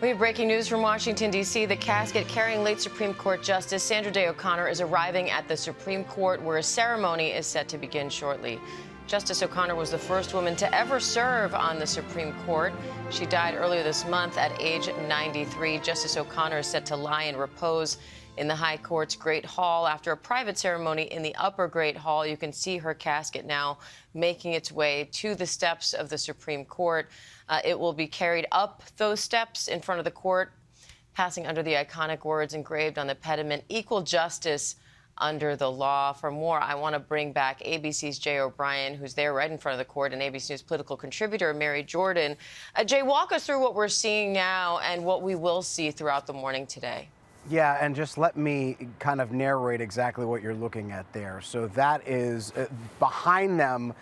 We have breaking news from Washington, D.C. The casket carrying late Supreme Court Justice Sandra Day O'Connor is arriving at the Supreme Court, where a ceremony is set to begin shortly. Justice O'Connor was the first woman to ever serve on the Supreme Court. She died earlier this month at age 93. Justice O'Connor is set to lie in repose in the High Court's Great Hall after a private ceremony in the Upper Great Hall. You can see her casket now making its way to the steps of the Supreme Court. It will be carried up those steps in front of the court, passing under the iconic words engraved on the pediment, "Equal justice under the law." For more, I want to bring back ABC's Jay O'Brien, who's there right in front of the court, and ABC News political contributor Mary Jordan. Jay, walk us through what we're seeing now and what we will see throughout the morning today. Yeah, and just let me kind of narrate exactly what you're looking at there. So that is behind them,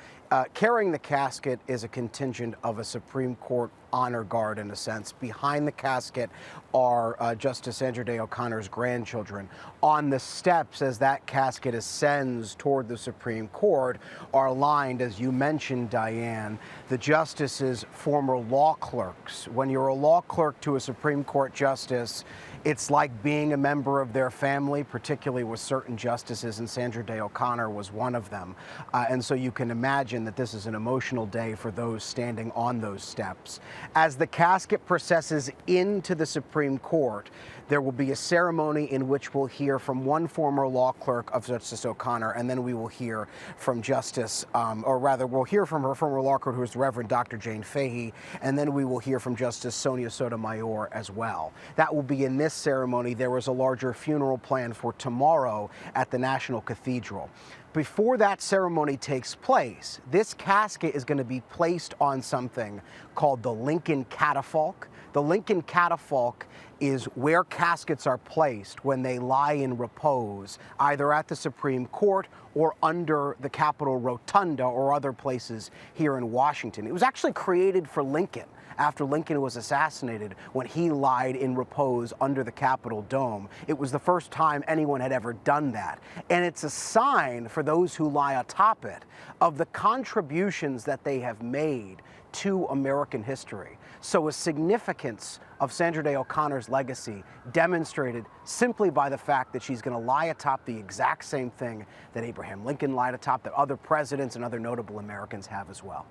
carrying the casket is a contingent of a Supreme Court honor guard, in a sense. Behind the casket are Justice Sandra Day O'Connor's grandchildren. On the steps, as that casket ascends toward the Supreme Court, are lined, as you mentioned, Diane, the justices' former law clerks. When you're a law clerk to a Supreme Court justice, it's like being a member of their family, particularly with certain justices, and Sandra Day O'Connor was one of them. And so you can imagine that this is an emotional day for those standing on those steps. As the casket processes into the Supreme Court, there will be a ceremony in which we'll hear from one former law clerk of Justice O'Connor, and then we will hear from we'll hear from her former law clerk, who is the Reverend Dr. Jane Fahey, and then we will hear from Justice Sonia Sotomayor as well. That will be in this ceremony. There was a larger funeral planned for tomorrow at the National Cathedral. Before that ceremony takes place, this casket is going to be placed on something called the Lincoln catafalque. The Lincoln catafalque is where caskets are placed when they lie in repose, either at the Supreme Court or under the Capitol Rotunda or other places here in Washington. It was actually created for Lincoln after Lincoln was assassinated, when he lied in repose under the Capitol dome. It was the first time anyone had ever done that. And it's a sign for those who lie atop it of the contributions that they have made to American history. So a significance of Sandra Day O'Connor's legacy demonstrated simply by the fact that she's going to lie atop the exact same thing that Abraham Lincoln lied atop, that other presidents and other notable Americans have as well.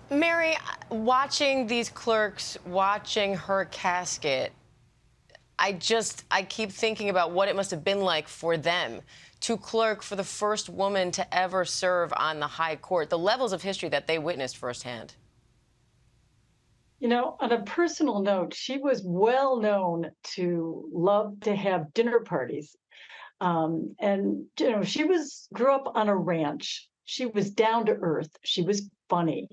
Mary, watching these clerks, watching her casket, I keep thinking about what it must have been like for them to clerk for the first woman to ever serve on the High Court, the levels of history that they witnessed firsthand. You know, on a personal note, she was well known to love to have dinner parties. And, you know, grew up on a ranch. She was down to earth. She was funny.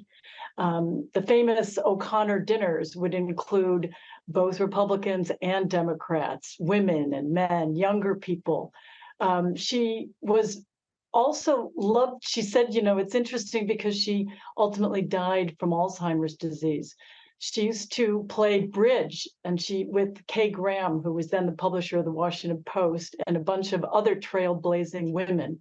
The famous O'Connor dinners would include both Republicans and Democrats, women and men, younger people. She was also loved, she said, you know, it's interesting because she ultimately died from Alzheimer's disease. She used to play bridge, and with Kay Graham, who was then the publisher of the Washington Post, and a bunch of other trailblazing women.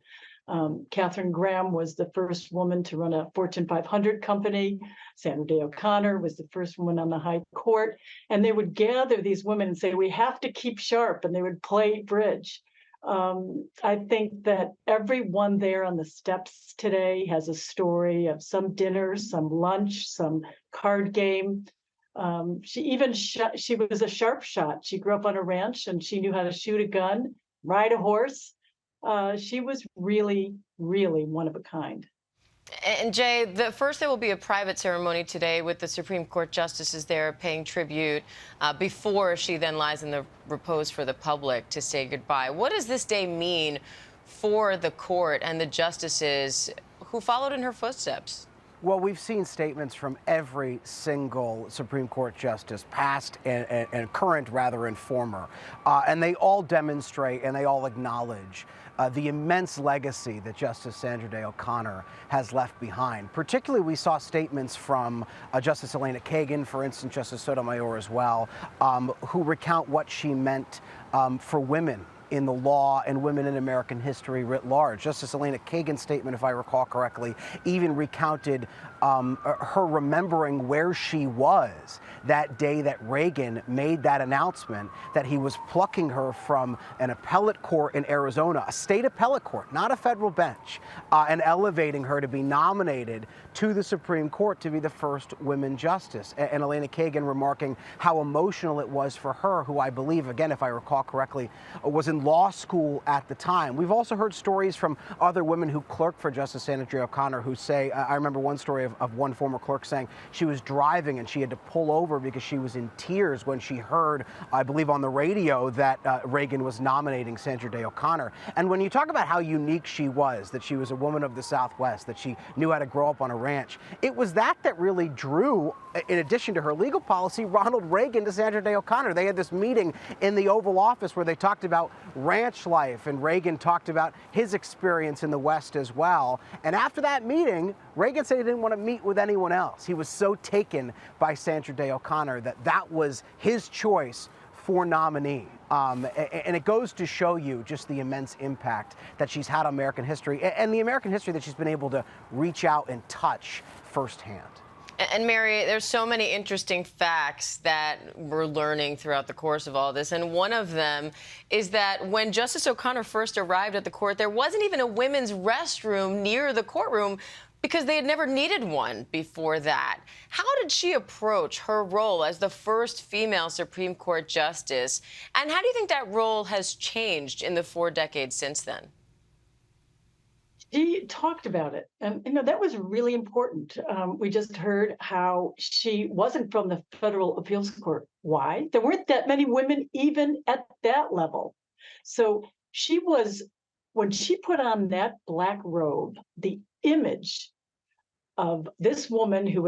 Katharine Graham was the first woman to run a Fortune 500 company. Sandra Day O'Connor was the first woman on the High Court. And they would gather these women and say, we have to keep sharp, and they would play bridge. I think that everyone there on the steps today has a story of some dinner, some lunch, some card game. She was a sharp shot. She grew up on a ranch, and she knew how to shoot a gun, ride a horse. She was really, really one of a kind. And Jay, first there will be a private ceremony today with the Supreme Court justices there paying tribute before she then lies in the repose for the public to say goodbye. What does this day mean for the court and the justices who followed in her footsteps? Well, we've seen statements from every single Supreme Court justice, past and current, rather, and former. And they all demonstrate and they all acknowledge the immense legacy that Justice Sandra Day O'Connor has left behind. Particularly, we saw statements from Justice Elena Kagan, for instance, Justice Sotomayor as well, who recount what she meant for women in the law and women in American history writ large. Justice Elena Kagan's statement, if I recall correctly, even recounted her remembering where she was that day that Reagan made that announcement that he was plucking her from an appellate court in Arizona, a state appellate court, not a federal bench, and elevating her to be nominated to the Supreme Court to be the first women justice. And Elena Kagan remarking how emotional it was for her, who I believe, again, if I recall correctly, was in law school at the time. We've also heard stories from other women who clerked for Justice Sandra Day O'Connor who say, I remember one story of one former clerk saying she was driving and she had to pull over because she was in tears when she heard, I believe on the radio, that Reagan was nominating Sandra Day O'Connor. And when you talk about how unique she was, that she was a woman of the Southwest, that she knew how to grow up on a ranch, it was that really drew, in addition to her legal policy, Ronald Reagan to Sandra Day O'Connor. They had this meeting in the Oval Office where they talked about ranch life, and Reagan talked about his experience in the West as well. And after that meeting, Reagan said he didn't want to meet with anyone else. He was so taken by Sandra Day O'Connor that was his choice for nominee. And it goes to show you just the immense impact that she's had on American history and the American history that she's been able to reach out and touch firsthand. And Mary, there's so many interesting facts that we're learning throughout the course of all this. And one of them is that when Justice O'Connor first arrived at the court, there wasn't even a women's restroom near the courtroom because they had never needed one before that. How did she approach her role as the first female Supreme Court justice? And how do you think that role has changed in the 4 decades since then? She talked about it, and that was really important. We just heard how she wasn't from the federal appeals court. Why? There weren't that many women even at that level. So she was, when she put on that black robe, the image of this woman who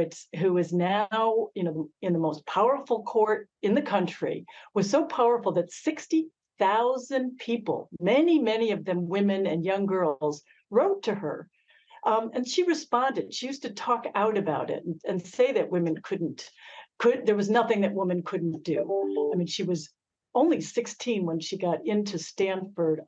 is now in the most powerful court in the country was so powerful that 60,000 people, many of them women and young girls, wrote to her, and she responded. She used to talk out about it and say that women there was nothing that women couldn't do. I mean, she was only 16 when she got into Stanford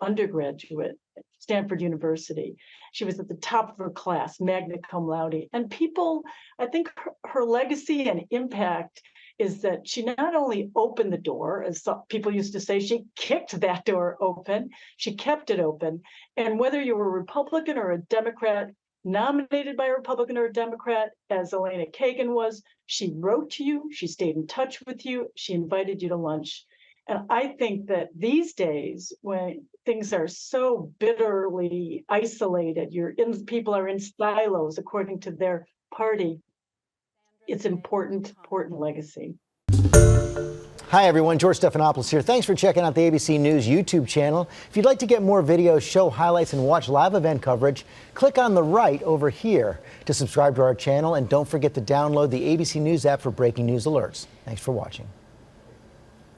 University. She was at the top of her class, magna cum laude. And people, I think her legacy and impact is that she not only opened the door, as some people used to say, she kicked that door open, she kept it open. And whether you were a Republican or a Democrat, nominated by a Republican or a Democrat, as Elena Kagan was, she wrote to you, she stayed in touch with you, she invited you to lunch. And I think that these days, when things are so bitterly isolated, people are in silos according to their party, it's important legacy. Hi everyone, George Stephanopoulos here. Thanks for checking out the ABC News YouTube channel. If you'd like to get more videos, show highlights, and watch live event coverage, click on the right over here to subscribe to our channel, and don't forget to download the ABC News app for breaking news alerts. Thanks for watching.